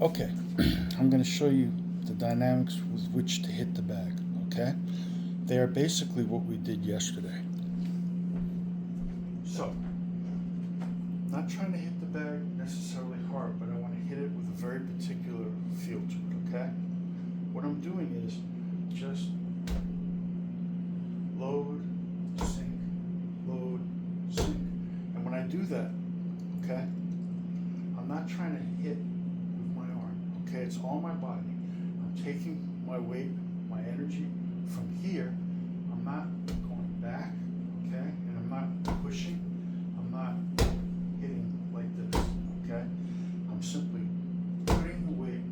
Okay, I'm going to show you the dynamics with which to hit the bag, okay? They are basically what we did yesterday. So, not trying to hit the bag necessarily hard, but I want to hit it with a very particular feel to it, okay? What I'm doing is just load, sink, load, sink. And when I do that, okay, I'm not trying to hit with my arm, okay? It's all my body. I'm taking my weight, my energy from here. I'm not going back, okay? And I'm not pushing. I'm not hitting like this, okay? I'm simply putting the weight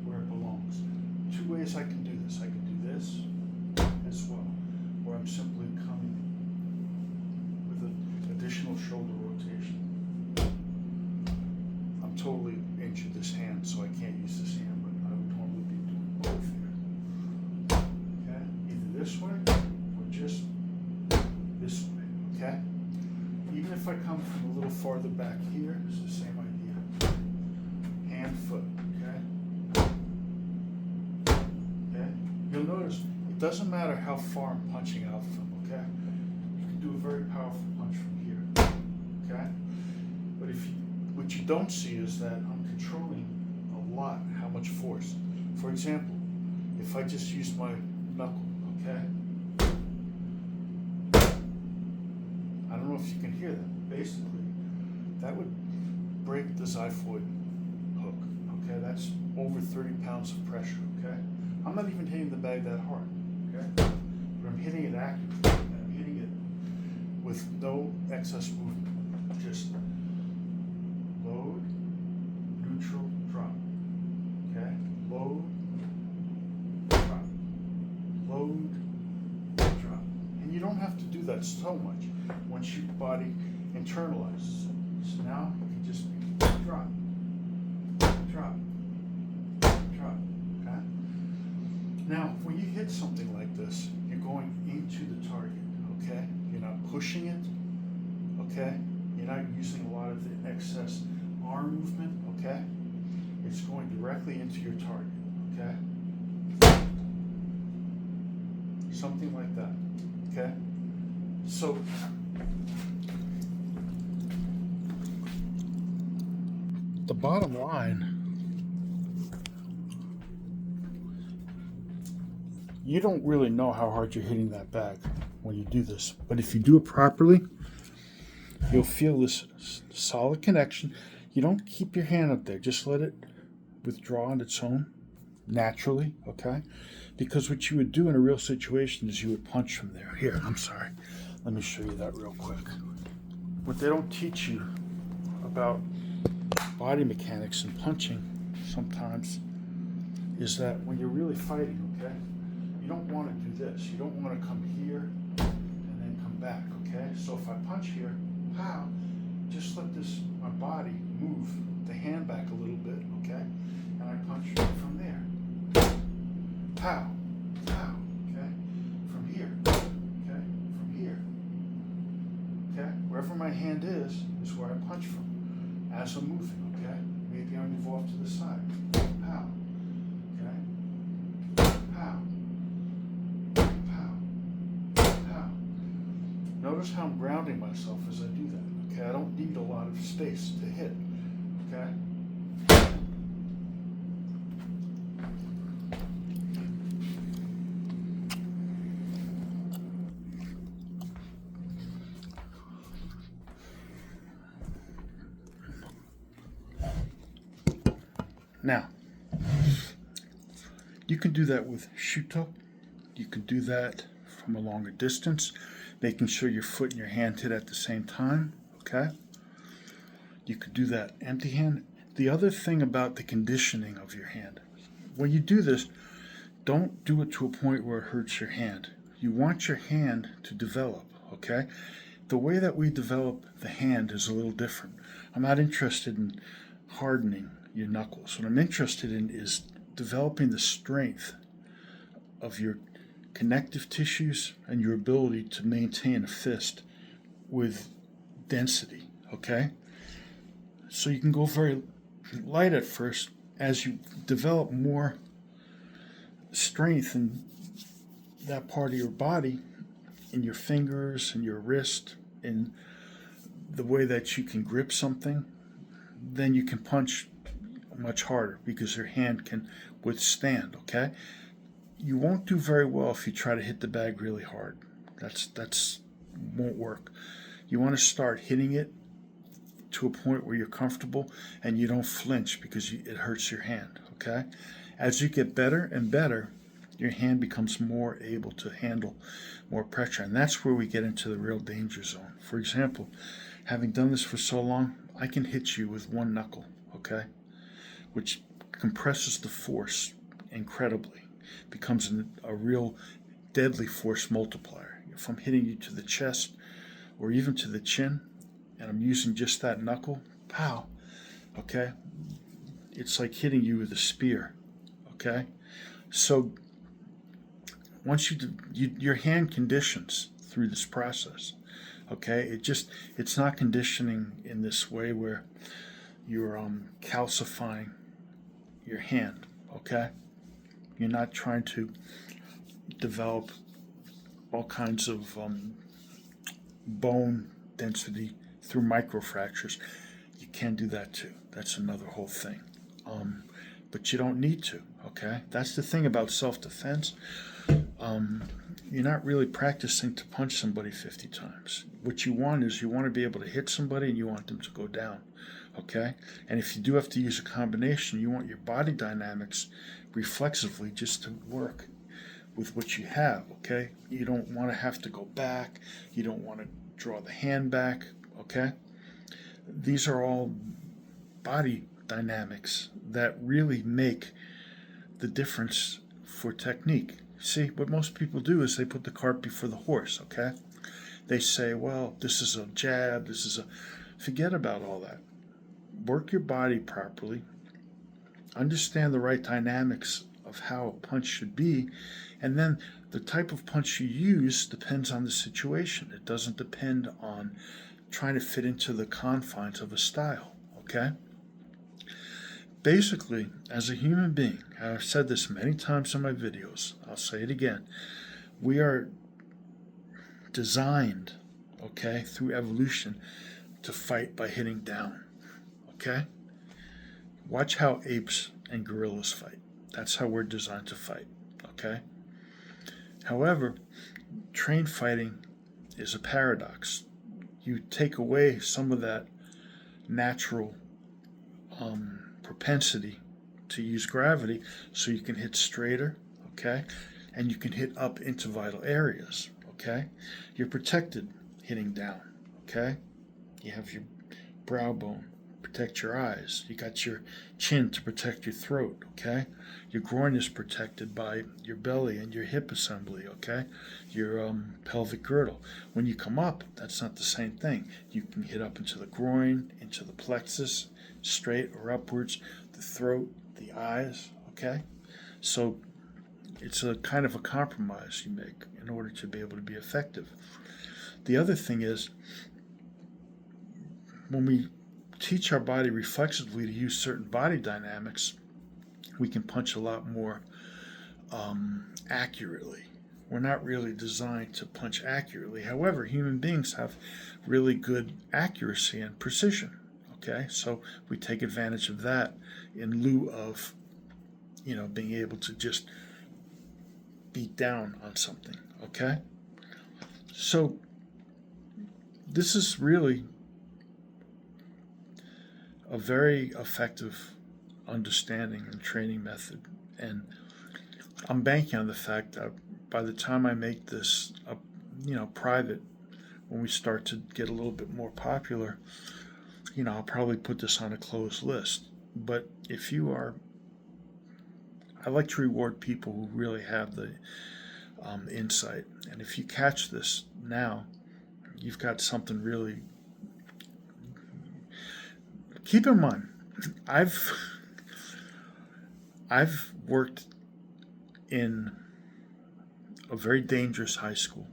where it belongs. Two ways I can do this. I can do this as well, where I'm simply coming with an additional shoulder rotation. I'm totally injured this hand, so I can't use this hand, but I would normally be doing both here. Okay? Either this way or just this way, okay? Even if I come from a little farther back here, it's the same idea. Hand, foot, okay? Okay? You'll notice it doesn't matter how far I'm punching out from, okay? You can do a very powerful punch from here, okay? But what you don't see is that I'm controlling a lot how much force. For example, if I just use my knuckle, okay? I don't know if you can hear that. Basically, that would break the xiphoid hook, okay? That's over 30 pounds of pressure, okay? I'm not even hitting the bag that hard, okay? But I'm hitting it accurately. I'm hitting it with no excess movement. Just load, neutral, drop, okay? Load, drop, load, drop. And you don't have to do that so much once your body internalizes it. So now you can just drop, drop, drop, okay? Now, when you hit something like this, you're going into the target, okay? You're not pushing it, okay? You're not using a lot of the excess arm movement, okay? It's going directly into your target, okay? Something like that, okay? So, the bottom line, you don't really know how hard you're hitting that bag when you do this, but if you do it properly, you'll feel this solid connection. You don't keep your hand up there, just let it withdraw on its own naturally, okay? Because what you would do in a real situation is you would punch from there. Here, I'm sorry. Let me show you that real quick. What they don't teach you about body mechanics and punching sometimes is that when you're really fighting, okay, you don't want to do this. You don't want to come here and then come back, okay? So if I punch here, pow, just let my body move the hand back a little bit, okay? And I punch from there. Pow, pow, okay? From here, okay? From here, okay? Wherever my hand is where I punch from as I'm moving, okay? Maybe I move off to the side. Pow, okay? Pow, pow, pow. Notice how I'm grounding myself as I do that, okay? I don't need a lot of space to hit, okay? Now, you can do that with Shuto. You can do that from a longer distance, making sure your foot and your hand hit at the same time, okay? You could do that empty hand. The other thing about the conditioning of your hand, when you do this, don't do it to a point where it hurts your hand. You want your hand to develop, okay? The way that we develop the hand is a little different. I'm not interested in hardening your knuckles. What I'm interested in is developing the strength of your connective tissues and your ability to maintain a fist with density, okay? So you can go very light at first. As you develop more strength in that part of your body, in your fingers, in your wrist, in the way that you can grip something, then you can punch much harder because your hand can withstand, okay? You won't do very well if you try to hit the bag really hard. That's won't work. You want to start hitting it to a point where you're comfortable and you don't flinch because it hurts your hand, okay? As you get better and better, your hand becomes more able to handle more pressure, and that's where we get into the real danger zone. For example, having done this for so long, I can hit you with one knuckle, okay? Which compresses the force incredibly, becomes a real deadly force multiplier. If I'm hitting you to the chest or even to the chin, and I'm using just that knuckle, pow, okay? It's like hitting you with a spear, okay? So once your hand conditions through this process, okay? It's not conditioning in this way where you're calcifying your hand, okay? You're not trying to develop all kinds of bone density through microfractures. You can do that too. That's another whole thing. But you don't need to, okay? That's the thing about self-defense. You're not really practicing to punch somebody 50 times. What you want is you want to be able to hit somebody and you want them to go down, okay? And if you do have to use a combination, you want your body dynamics reflexively just to work with what you have, okay? You don't want to have to go back. You don't want to draw the hand back, okay? These are all body dynamics that really make the difference for technique. See, what most people do is they put the cart before the horse, okay? They say, well, this is a jab, forget about all that. Work your body properly, understand the right dynamics of how a punch should be, and then the type of punch you use depends on the situation. It doesn't depend on trying to fit into the confines of a style, okay? Basically, as a human being, I've said this many times in my videos, I'll say it again, we are designed, okay, through evolution to fight by hitting down, okay? Watch how apes and gorillas fight. That's how we're designed to fight, okay? However, trained fighting is a paradox. You take away some of that natural propensity to use gravity so you can hit straighter, okay? And you can hit up into vital areas, okay? You're protected hitting down, okay? You have your brow bone, protect your eyes. You got your chin to protect your throat, okay? Your groin is protected by your belly and your hip assembly, okay? Your pelvic girdle. When you come up, that's not the same thing. You can hit up into the groin, into the plexus, straight or upwards, the throat, the eyes, okay? So it's a kind of a compromise you make in order to be able to be effective. The other thing is, when we teach our body reflexively to use certain body dynamics, we can punch a lot more accurately. We're not really designed to punch accurately. However, human beings have really good accuracy and precision. Okay, so we take advantage of that in lieu of, being able to just beat down on something. Okay, so this is really a very effective understanding and training method, and I'm banking on the fact that by the time I make this, private, when we start to get a little bit more popular, I'll probably put this on a closed list. But if you are, I like to reward people who really have the insight, and if you catch this now, you've got something really. Keep in mind, I've worked in a very dangerous high school,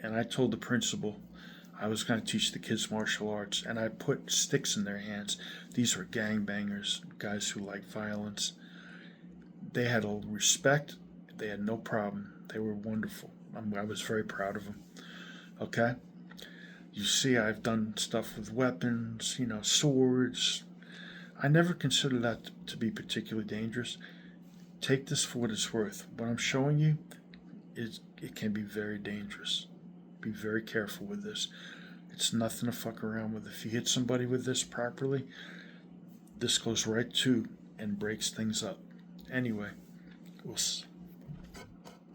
and I told the principal, I was going to teach the kids martial arts, and I put sticks in their hands. These were gangbangers, guys who like violence. They had a respect. They had no problem. They were wonderful. I was very proud of them. Okay? You see, I've done stuff with weapons, swords. I never considered that to be particularly dangerous. Take this for what it's worth. What I'm showing you, it can be very dangerous. Be very careful with this. It's nothing to fuck around with. If you hit somebody with this properly, this goes right to and breaks things up. Anyway, we'll